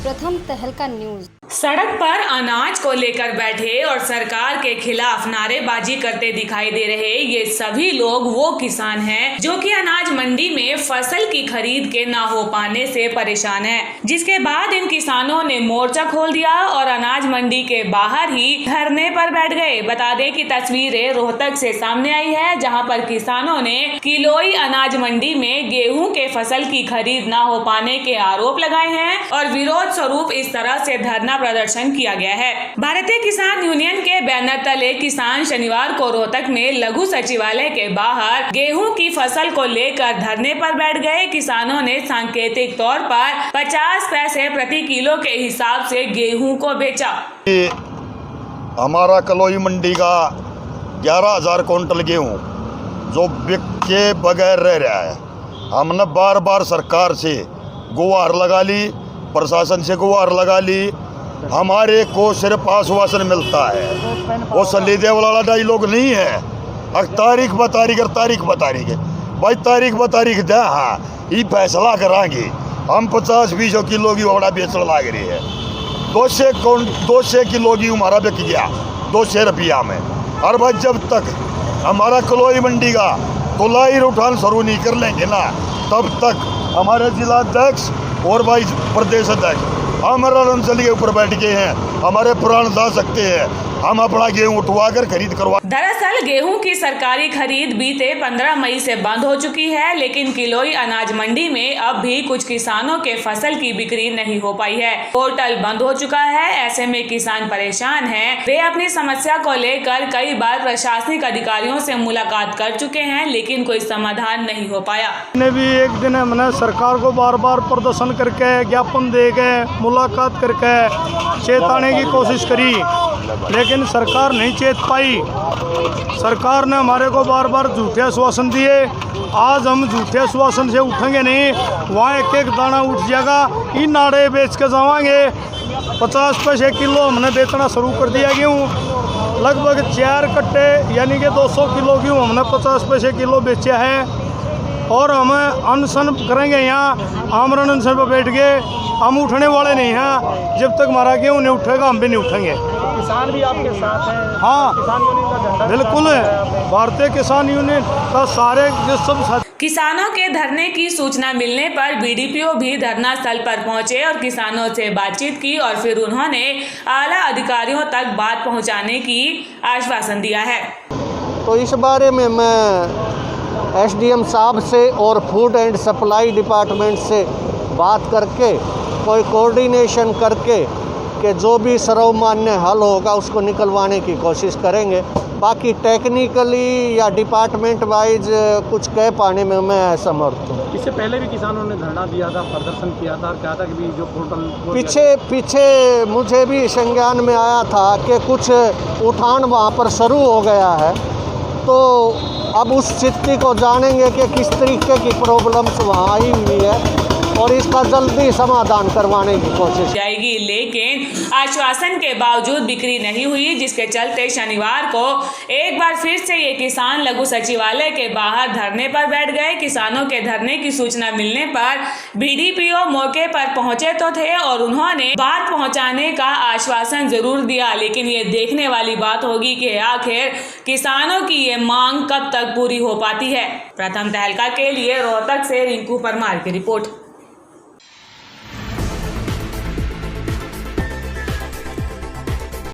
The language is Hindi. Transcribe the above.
प्रथम तहलका न्यूज। सड़क पर अनाज को लेकर बैठे और सरकार के खिलाफ नारेबाजी करते दिखाई दे रहे ये सभी लोग वो किसान हैं जो कि अनाज मंडी में फसल की खरीद के ना हो पाने से परेशान हैं, जिसके बाद इन किसानों ने मोर्चा खोल दिया और अनाज मंडी के बाहर ही धरने पर बैठ गए। बता दें कि तस्वीरें रोहतक से सामने आई है, जहां पर किसानों ने किलोई अनाज मंडी में गेहूं के फसल की खरीद ना हो पाने के आरोप लगाए हैं और विरोध स्वरूप इस तरह से धरना प्रदर्शन किया गया है। भारतीय किसान यूनियन के बैनर तले किसान शनिवार को रोहतक में लघु सचिवालय के बाहर गेहूं की फसल को लेकर धरने पर बैठ गए। किसानों ने सांकेतिक तौर पर 50 पैसे प्रति किलो के हिसाब से गेहूं को बेचा। हमारा कलोई मंडी का 11,000 क्विंटल गेहूं जो बिक के बगैर रह रहा है, हमने बार बार सरकार से गुहार लगा ली, प्रशासन से गुहार लगा ली, हमारे को सिर्फ आश्वासन मिलता है। वो सलीदे वाला डायलॉग नहीं है, तारीख ब तारीख है भाई, तारीख ब तारीख दे, हाँ ये फैसला कराएंगे। हम 50-20 किलो की वड़ा बेचने लग रही है, 200 किलो की हमारा बिक गया 200 रुपया में। और भाई जब तक हमारा कलोई मंडी का तुलाई उठान शुरू नहीं कर लेंगे ना, तब तक हमारे जिला अध्यक्ष और भाई प्रदेश अध्यक्ष हमारा रणचल के ऊपर बैठ गए हैं, हमारे प्राण दा सकते हैं, हम अपना गेहूं उठवा कर खरीद करवा। दरअसल गेहूं की सरकारी खरीद बीते 15 मई से बंद हो चुकी है, लेकिन किलोई अनाज मंडी में अब भी कुछ किसानों के फसल की बिक्री नहीं हो पाई है। पोर्टल बंद हो चुका है, ऐसे में किसान परेशान हैं। वे अपनी समस्या को लेकर कई बार प्रशासनिक अधिकारियों से मुलाकात कर चुके हैं, लेकिन कोई समाधान नहीं हो पाया। ने भी एक दिन हमने सरकार को बार बार प्रदर्शन करके ज्ञापन दे के मुलाकात करके चेताने की कोशिश करी, लेकिन सरकार नहीं चेत पाई। सरकार ने हमारे को बार बार झूठे आश्वासन दिए। आज हम झूठे आश्वासन से उठेंगे नहीं, वहाँ एक एक दाना उठ जाएगा। इन नाड़े बेच के जावांगे। 50 पैसे किलो हमने बेचना शुरू कर दिया गेहूँ। लगभग 4 कट्टे यानी कि 200 किलो गेहूँ हमने 50 पैसे किलो बेचा है। और हम अनशन करेंगे, यहाँ आमरण अनशन पर बैठ गए। हम उठने वाले नहीं हैं, जब तक हमारा गेहूँ नहीं उठेगा हम भी नहीं उठेंगे। किसान भी आपके साथ हैं? हाँ, किसान यूनियन का झंडा बिल्कुल है, भारतीय किसान यूनियन का सारे सब साथ। किसानों के धरने की सूचना मिलने पर बीडीपीओ भी धरना स्थल पर पहुंचे और किसानों से बातचीत की और फिर उन्होंने आला अधिकारियों तक बात पहुंचाने की आश्वासन दिया है। तो इस बारे में मैं एसडीएम साहब से और फूड एंड सप्लाई डिपार्टमेंट से बात करके कोई कोऑर्डिनेशन करके कि जो भी सर्वमान्य हल होगा उसको निकलवाने की कोशिश करेंगे। बाकी टेक्निकली या डिपार्टमेंट वाइज कुछ कह पाने में मैं असमर्थ हूँ। इससे पहले भी किसानों ने धरना दिया था, प्रदर्शन किया था, कहा था कि भी जो पोर्टल पीछे मुझे भी संज्ञान में आया था कि कुछ उठान वहाँ पर शुरू हो गया है। तो अब उस स्थिति को जानेंगे कि किस तरीके की प्रॉब्लम्स वहाँ आई हुई है और इसका जल्दी समाधान करवाने की कोशिश जाएगी। लेकिन आश्वासन के बावजूद बिक्री नहीं हुई, जिसके चलते शनिवार को एक बार फिर से ये किसान लघु सचिवालय के बाहर धरने पर बैठ गए। किसानों के धरने की सूचना मिलने पर बीडीपीओ मौके पर पहुंचे तो थे और उन्होंने बात पहुंचाने का आश्वासन जरूर दिया, लेकिन ये देखने वाली बात होगी कि आखिर किसानों की ये मांग कब तक पूरी हो पाती है। प्रथम तहलका के लिए रोहतक से रिंकू परमार की रिपोर्ट।